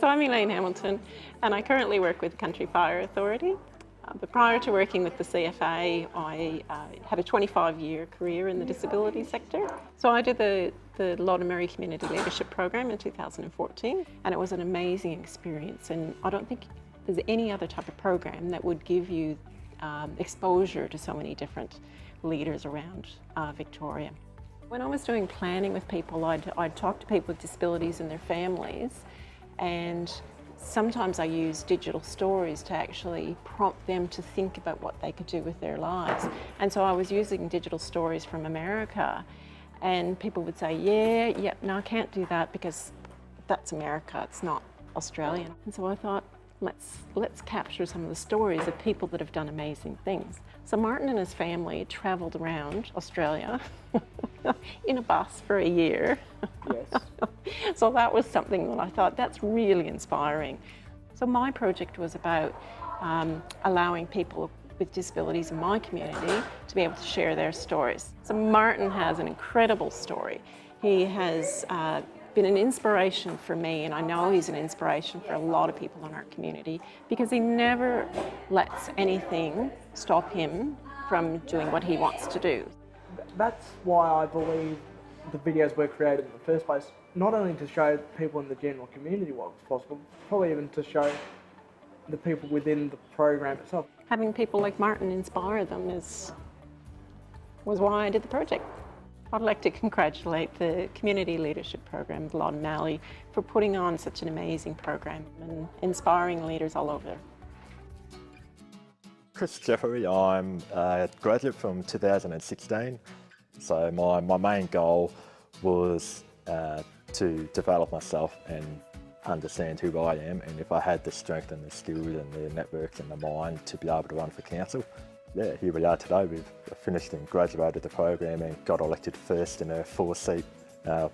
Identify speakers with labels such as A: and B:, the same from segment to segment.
A: So I'm Elaine Hamilton, and I currently work with the Country Fire Authority. But prior to working with the CFA, I had a 25-year career in the disability sector. So I did the Loddon Community Leadership Program in 2014, and it was an amazing experience. And I don't think there's any other type of program that would give you exposure to so many different leaders around Victoria. When I was doing planning with people, I'd talk to people with disabilities and their families, and sometimes I use digital stories to actually prompt them to think about what they could do with their lives. And so I was using digital stories from America, and people would say, yeah, no, I can't do that because that's America, it's not Australian. And so I thought, let's capture some of the stories of people that have done amazing things. So Martin and his family travelled around Australia in a bus for a year.
B: Yes.
A: So that was something that I thought, that's really inspiring. So my project was about allowing people with disabilities in my community to be able to share their stories. So Martin has an incredible story. He has been an inspiration for me, and I know he's an inspiration for a lot of people in our community, because he never lets anything stop him from doing what he wants to do.
B: That's why I believe the videos were created in the first place, not only to show people in the general community what was possible, probably even to show the people within the program itself.
A: Having people like Martin inspire them was why I did the project. I'd like to congratulate the Community Leadership Program at Loddon Mallee for putting on such an amazing program and inspiring leaders all over.
C: Chris Jeffrey, I'm a graduate from 2016. So my main goal was to develop myself and understand who I am, and if I had the strength and the skills and the networks and the mind to be able to run for council. Yeah, here we are today. We've finished and graduated the program and got elected first in a 4-seat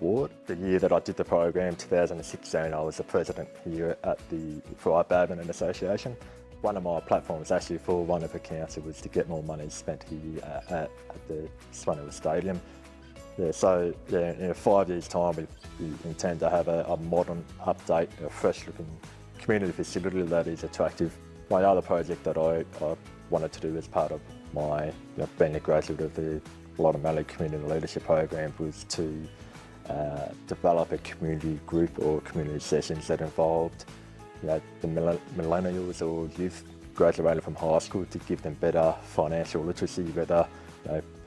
C: ward. The year that I did the program, 2016, I was the president here at the Fry Badminton Association. One of my platforms actually for running for council was to get more money spent here at the Swanova Stadium. Yeah, so yeah, in 5 years' time, we intend to have a modern, update, a fresh-looking community facility that is attractive. My other project that I wanted to do as part of my being a graduate of the Loddon Mallee Community Leadership Program was to develop a community group or community sessions that involved the millennials or youth graduating from high school, to give them better financial literacy, whether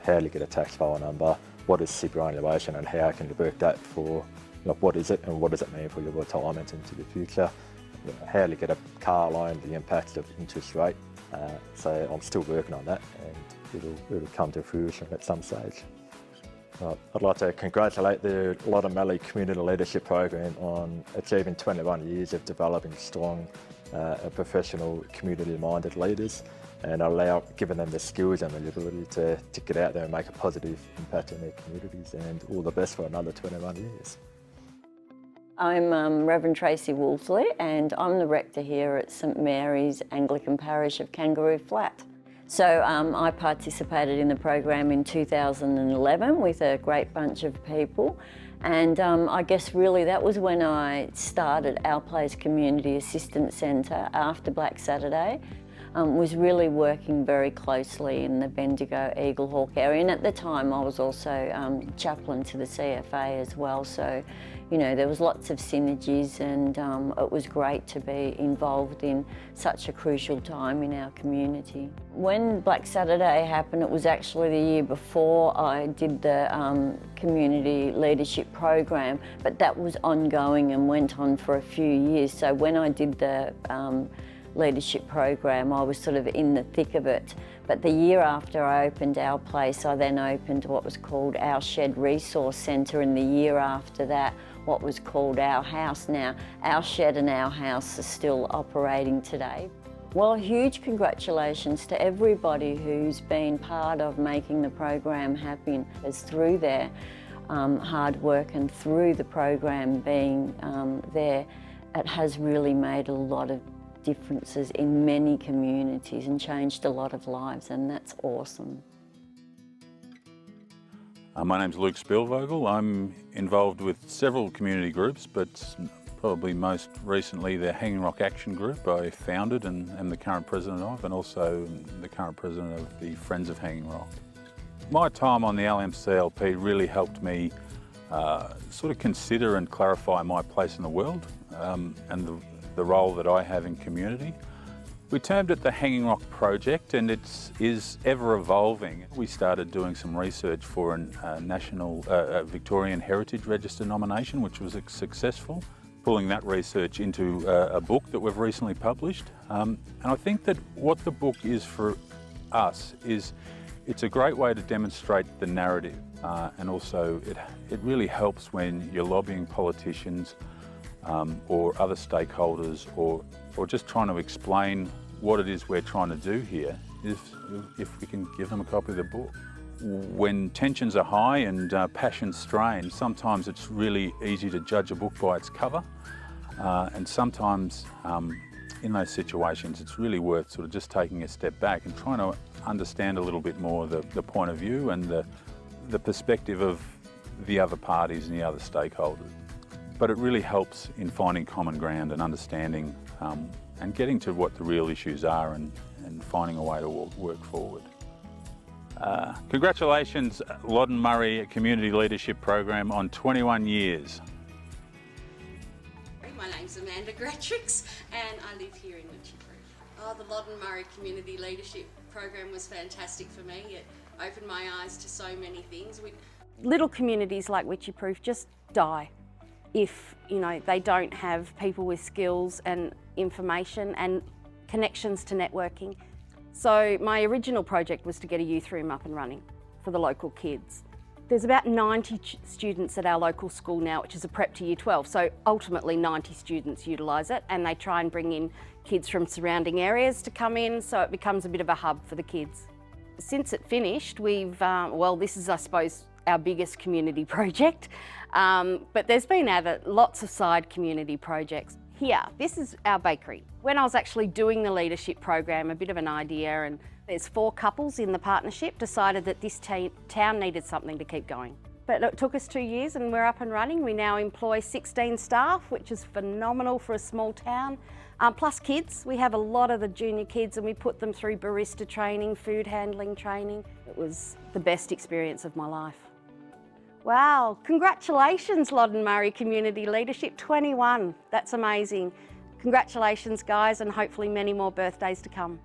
C: how to get a tax file number, what is superannuation and how can you work that for, what is it and what does it mean for your retirement into the future, how to get a car loan, the impacts of interest rate. So I'm still working on that, and it'll come to fruition at some stage. I'd like to congratulate the Loddon Mallee Community Leadership Program on achieving 21 years of developing strong professional community-minded leaders, and giving them the skills and the ability to get out there and make a positive impact in their communities, and all the best for another 21 years.
D: I'm Reverend Tracy Wolseley, and I'm the rector here at St Mary's Anglican Parish of Kangaroo Flat. So I participated in the program in 2011 with a great bunch of people, and I guess really that was when I started Our Place Community Assistance Centre after Black Saturday. Was really working very closely in the Bendigo Eagle Hawk area, and at the time I was also chaplain to the CFA as well, so there was lots of synergies, and it was great to be involved in such a crucial time in our community. When Black Saturday happened, it was actually the year before I did the community leadership program, but that was ongoing and went on for a few years. So when I did the leadership program, I was sort of in the thick of it. But the year after I opened Our Place, I then opened what was called Our Shed Resource Centre, and the year after that, what was called Our House. Now, Our Shed and Our House are still operating today. Well, huge congratulations to everybody who's been part of making the program happen. It's through their hard work and through the program being there, it has really made a lot of differences in many communities and changed a lot of lives, and that's awesome.
E: My name's Luke Spielvogel. I'm involved with several community groups, but probably most recently the Hanging Rock Action Group I founded and am the current president of, and also the current president of the Friends of Hanging Rock. My time on the LMCLP really helped me sort of consider and clarify my place in the world and the role that I have in community. We termed it the Hanging Rock Project, and it is ever evolving. We started doing some research for a national Victorian Heritage Register nomination, which was successful, pulling that research into a book that we've recently published. And I think that what the book is for us is it's a great way to demonstrate the narrative, and also it really helps when you're lobbying politicians or other stakeholders or just trying to explain what it is we're trying to do here, if we can give them a copy of the book. When tensions are high and passions strained, sometimes it's really easy to judge a book by its cover, and sometimes in those situations it's really worth sort of just taking a step back and trying to understand a little bit more the point of view and the perspective of the other parties and the other stakeholders. But it really helps in finding common ground and understanding and getting to what the real issues are and finding a way to work forward. Congratulations, Loddon Murray Community Leadership Program on 21 years.
F: My name's Amanda Gratrix and I live here in Witchyproof. The Loddon Murray Community Leadership Program was fantastic for me. It opened my eyes to so many things.
G: Little communities like Witchyproof just die if they don't have people with skills and information and connections to networking. So my original project was to get a youth room up and running for the local kids. There's about 90 students at our local school now, which is a prep to year 12. So ultimately 90 students utilise it, and they try and bring in kids from surrounding areas to come in, so it becomes a bit of a hub for the kids. Since it finished, we've, well, this is, I suppose, our biggest community project, but there's been lots of side community projects. Here, this is our bakery. When I was actually doing the leadership program, a bit of an idea, and there's 4 couples in the partnership, decided that this town needed something to keep going. But it took us 2 years and we're up and running. We now employ 16 staff, which is phenomenal for a small town. Plus kids, we have a lot of the junior kids and we put them through barista training, food handling training. It was the best experience of my life. Wow, congratulations Loddon Murray Community Leadership 21, that's amazing. Congratulations guys, and hopefully many more birthdays to come.